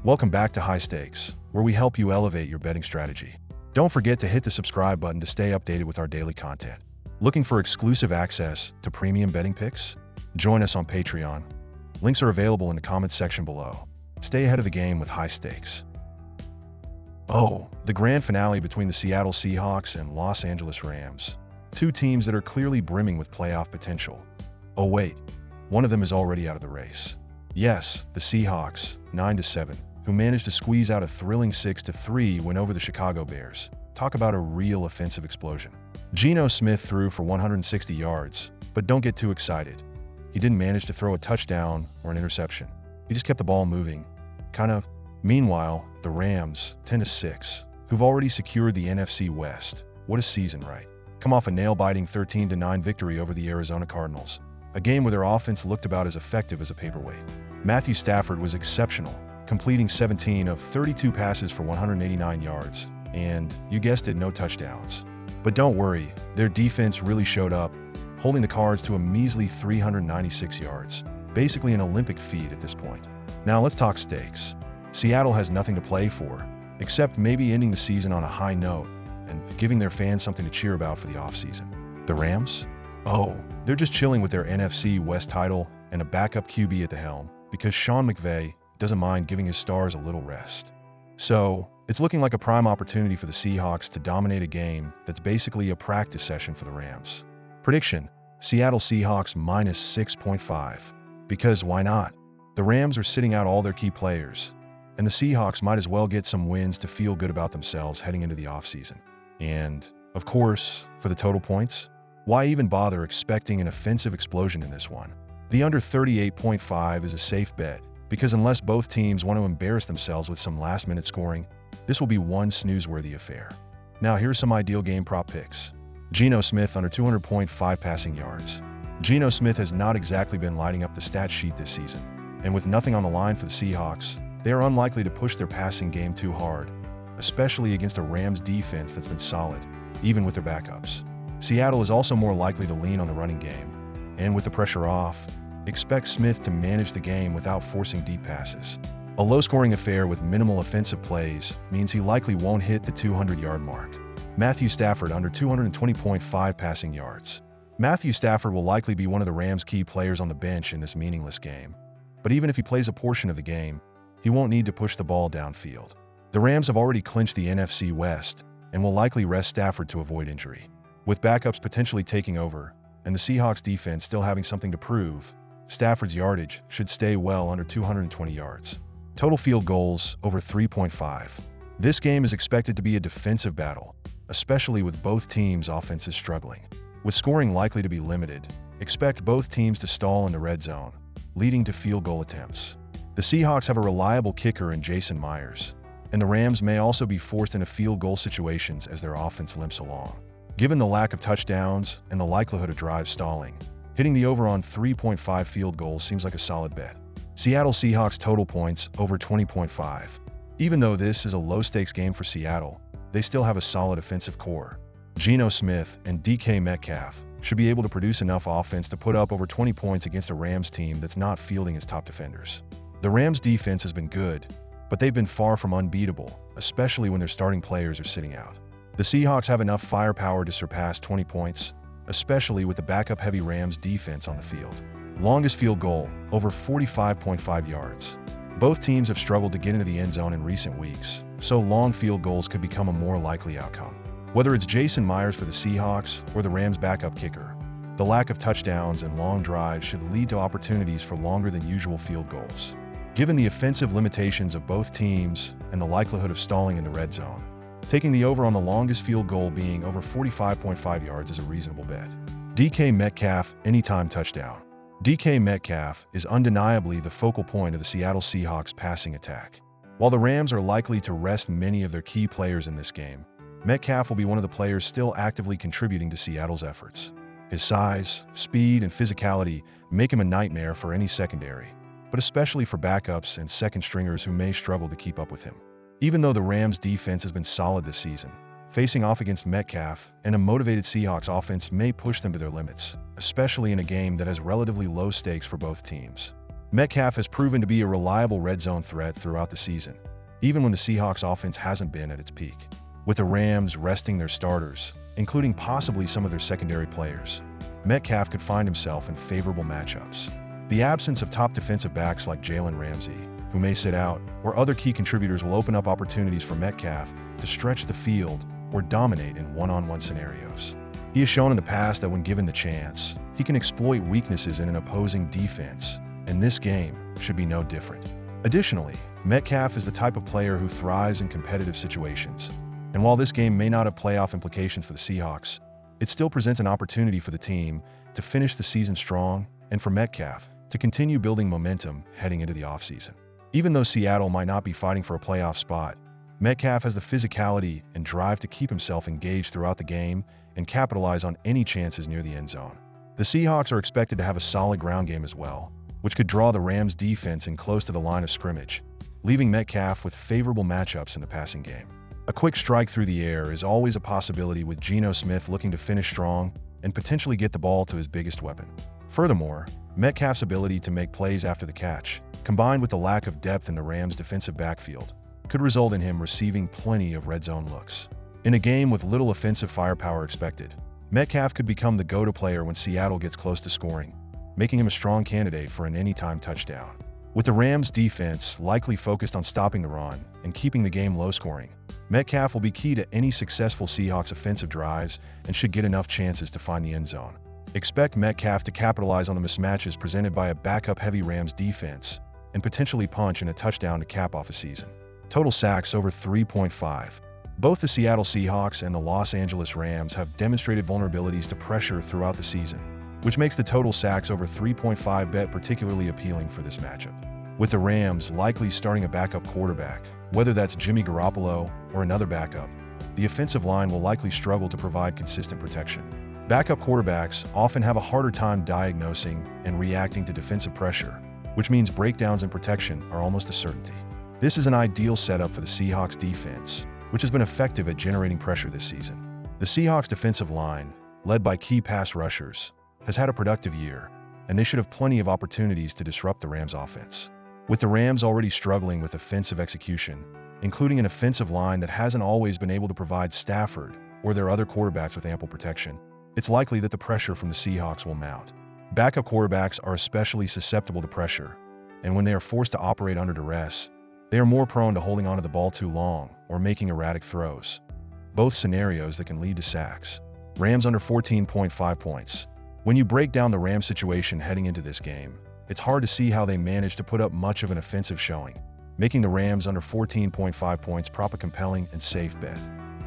Welcome back to High Stakes, where we help you elevate your betting strategy. Don't forget to hit the subscribe button to stay updated with our daily content. Looking for exclusive access to premium betting picks? Join us on Patreon. Links are available in the comments section below. Stay ahead of the game with High Stakes. Oh, the grand finale between the Seattle Seahawks and Los Angeles Rams. Two teams that are clearly brimming with playoff potential. Oh wait, one of them is already out of the race. Yes, the Seahawks, 9-7, who managed to squeeze out a thrilling 6-3 win over the Chicago Bears. Talk about a real offensive explosion. Geno Smith threw for 160 yards, but don't get too excited. He didn't manage to throw a touchdown or an interception. He just kept the ball moving. Kinda. Meanwhile, the Rams, 10-6, who've already secured the NFC West. What a season, right? Come off a nail-biting 13-9 victory over the Arizona Cardinals, a game where their offense looked about as effective as a paperweight. Matthew Stafford was exceptional, completing 17 of 32 passes for 189 yards, and, you guessed it, no touchdowns. But don't worry, their defense really showed up, holding the Cards to a measly 396 yards, basically an Olympic feat at this point. Now let's talk stakes. Seattle has nothing to play for, except maybe ending the season on a high note and giving their fans something to cheer about for the offseason. The Rams? Oh, they're just chilling with their NFC West title and a backup QB at the helm because Sean McVay doesn't mind giving his stars a little rest. So, it's looking like a prime opportunity for the Seahawks to dominate a game that's basically a practice session for the Rams. Prediction: Seattle Seahawks minus 6.5. Because why not? The Rams are sitting out all their key players, and the Seahawks might as well get some wins to feel good about themselves heading into the offseason. And, of course, for the total points, why even bother expecting an offensive explosion in this one? The under 38.5 is a safe bet, because unless both teams want to embarrass themselves with some last-minute scoring, this will be one snooze-worthy affair. Now here's some ideal game prop picks. Geno Smith under 200.5 passing yards. Geno Smith has not exactly been lighting up the stat sheet this season, and with nothing on the line for the Seahawks, they are unlikely to push their passing game too hard, especially against a Rams defense that's been solid, even with their backups. Seattle is also more likely to lean on the running game, and with the pressure off, expect Smith to manage the game without forcing deep passes. A low-scoring affair with minimal offensive plays means he likely won't hit the 200-yard mark. Matthew Stafford under 220.5 passing yards. Matthew Stafford will likely be one of the Rams' key players on the bench in this meaningless game. But even if he plays a portion of the game, he won't need to push the ball downfield. The Rams have already clinched the NFC West and will likely rest Stafford to avoid injury. With backups potentially taking over, and the Seahawks defense still having something to prove, Stafford's yardage should stay well under 220 yards. Total field goals over 3.5. This game is expected to be a defensive battle, especially with both teams' offenses struggling. With scoring likely to be limited, expect both teams to stall in the red zone, leading to field goal attempts. The Seahawks have a reliable kicker in Jason Myers, and the Rams may also be forced into field goal situations as their offense limps along. Given the lack of touchdowns and the likelihood of drives stalling, hitting the over on 3.5 field goals seems like a solid bet. Seattle Seahawks total points over 20.5. Even though this is a low-stakes game for Seattle, they still have a solid offensive core. Geno Smith and DK Metcalf should be able to produce enough offense to put up over 20 points against a Rams team that's not fielding its top defenders. The Rams' defense has been good, but they've been far from unbeatable, especially when their starting players are sitting out. The Seahawks have enough firepower to surpass 20 points, especially with the backup-heavy Rams defense on the field. Longest field goal, over 45.5 yards. Both teams have struggled to get into the end zone in recent weeks, so long field goals could become a more likely outcome. Whether it's Jason Myers for the Seahawks or the Rams' backup kicker, the lack of touchdowns and long drives should lead to opportunities for longer than usual field goals. Given the offensive limitations of both teams and the likelihood of stalling in the red zone, taking the over on the longest field goal being over 45.5 yards is a reasonable bet. DK Metcalf anytime touchdown. DK Metcalf is undeniably the focal point of the Seattle Seahawks passing attack. While the Rams are likely to rest many of their key players in this game, Metcalf will be one of the players still actively contributing to Seattle's efforts. His size, speed, and physicality make him a nightmare for any secondary, but especially for backups and second stringers who may struggle to keep up with him. Even though the Rams' defense has been solid this season, facing off against Metcalf and a motivated Seahawks offense may push them to their limits, especially in a game that has relatively low stakes for both teams. Metcalf has proven to be a reliable red zone threat throughout the season, even when the Seahawks offense hasn't been at its peak. With the Rams resting their starters, including possibly some of their secondary players, Metcalf could find himself in favorable matchups. The absence of top defensive backs like Jalen Ramsey, who may sit out, or other key contributors will open up opportunities for Metcalf to stretch the field or dominate in one-on-one scenarios. He has shown in the past that when given the chance, he can exploit weaknesses in an opposing defense, and this game should be no different. Additionally, Metcalf is the type of player who thrives in competitive situations, and while this game may not have playoff implications for the Seahawks, it still presents an opportunity for the team to finish the season strong and for Metcalf to continue building momentum heading into the offseason. Even though Seattle might not be fighting for a playoff spot, Metcalf has the physicality and drive to keep himself engaged throughout the game and capitalize on any chances near the end zone. The Seahawks are expected to have a solid ground game as well, which could draw the Rams' defense in close to the line of scrimmage, leaving Metcalf with favorable matchups in the passing game. A quick strike through the air is always a possibility, with Geno Smith looking to finish strong and potentially get the ball to his biggest weapon. Furthermore, Metcalf's ability to make plays after the catch, combined with the lack of depth in the Rams' defensive backfield, could result in him receiving plenty of red zone looks. In a game with little offensive firepower expected, Metcalf could become the go-to player when Seattle gets close to scoring, making him a strong candidate for an anytime touchdown. With the Rams' defense likely focused on stopping the run and keeping the game low-scoring, Metcalf will be key to any successful Seahawks offensive drives and should get enough chances to find the end zone. Expect Metcalf to capitalize on the mismatches presented by a backup-heavy Rams defense and potentially punch in a touchdown to cap off a season. Total sacks over 3.5. Both the Seattle Seahawks and the Los Angeles Rams have demonstrated vulnerabilities to pressure throughout the season, which makes the total sacks over 3.5 bet particularly appealing for this matchup. With the Rams likely starting a backup quarterback, whether that's Jimmy Garoppolo or another backup, the offensive line will likely struggle to provide consistent protection. Backup quarterbacks often have a harder time diagnosing and reacting to defensive pressure, which means breakdowns in protection are almost a certainty. This is an ideal setup for the Seahawks defense, which has been effective at generating pressure this season. The Seahawks defensive line, led by key pass rushers, has had a productive year, and they should have plenty of opportunities to disrupt the Rams' offense. With the Rams already struggling with offensive execution, including an offensive line that hasn't always been able to provide Stafford or their other quarterbacks with ample protection, it's likely that the pressure from the Seahawks will mount. Backup quarterbacks are especially susceptible to pressure, and when they are forced to operate under duress, they are more prone to holding onto the ball too long or making erratic throws, both scenarios that can lead to sacks. Rams under 14.5 points. When you break down the Rams situation heading into this game, it's hard to see how they managed to put up much of an offensive showing, making the Rams under 14.5 points prop a compelling and safe bet.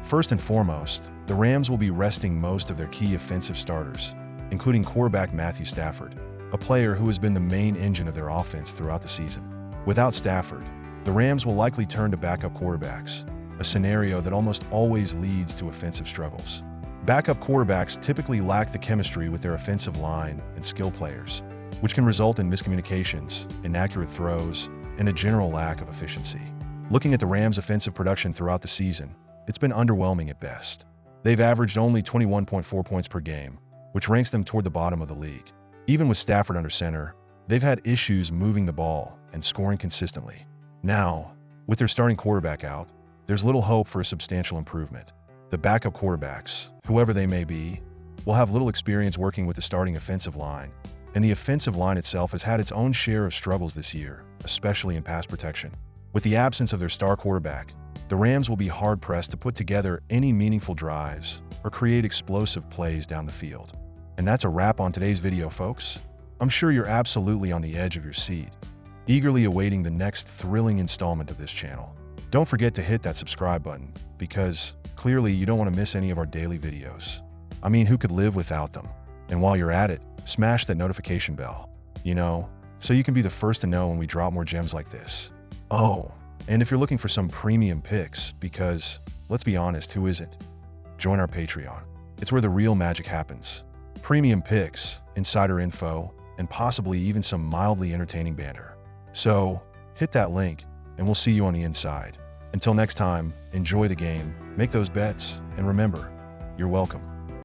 First and foremost, the Rams will be resting most of their key offensive starters, including quarterback Matthew Stafford, a player who has been the main engine of their offense throughout the season. Without Stafford, the Rams will likely turn to backup quarterbacks, a scenario that almost always leads to offensive struggles. Backup quarterbacks typically lack the chemistry with their offensive line and skill players, which can result in miscommunications, inaccurate throws, and a general lack of efficiency. Looking at the Rams' offensive production throughout the season, it's been underwhelming at best. They've averaged only 21.4 points per game, which ranks them toward the bottom of the league. Even with Stafford under center, they've had issues moving the ball and scoring consistently. Now, with their starting quarterback out, there's little hope for a substantial improvement. The backup quarterbacks, whoever they may be, will have little experience working with the starting offensive line, and the offensive line itself has had its own share of struggles this year, especially in pass protection. With the absence of their star quarterback, the Rams will be hard-pressed to put together any meaningful drives or create explosive plays down the field. And that's a wrap on today's video, folks. I'm sure you're absolutely on the edge of your seat, eagerly awaiting the next thrilling installment of this channel. Don't forget to hit that subscribe button, because clearly you don't want to miss any of our daily videos. I mean, who could live without them? And while you're at it, smash that notification bell, so you can be the first to know when we drop more gems like this. Oh, and if you're looking for some premium picks, because, let's be honest, who isn't? Join our Patreon. It's where the real magic happens. Premium picks, insider info, and possibly even some mildly entertaining banter. So, hit that link, and we'll see you on the inside. Until next time, enjoy the game, make those bets, and remember, you're welcome.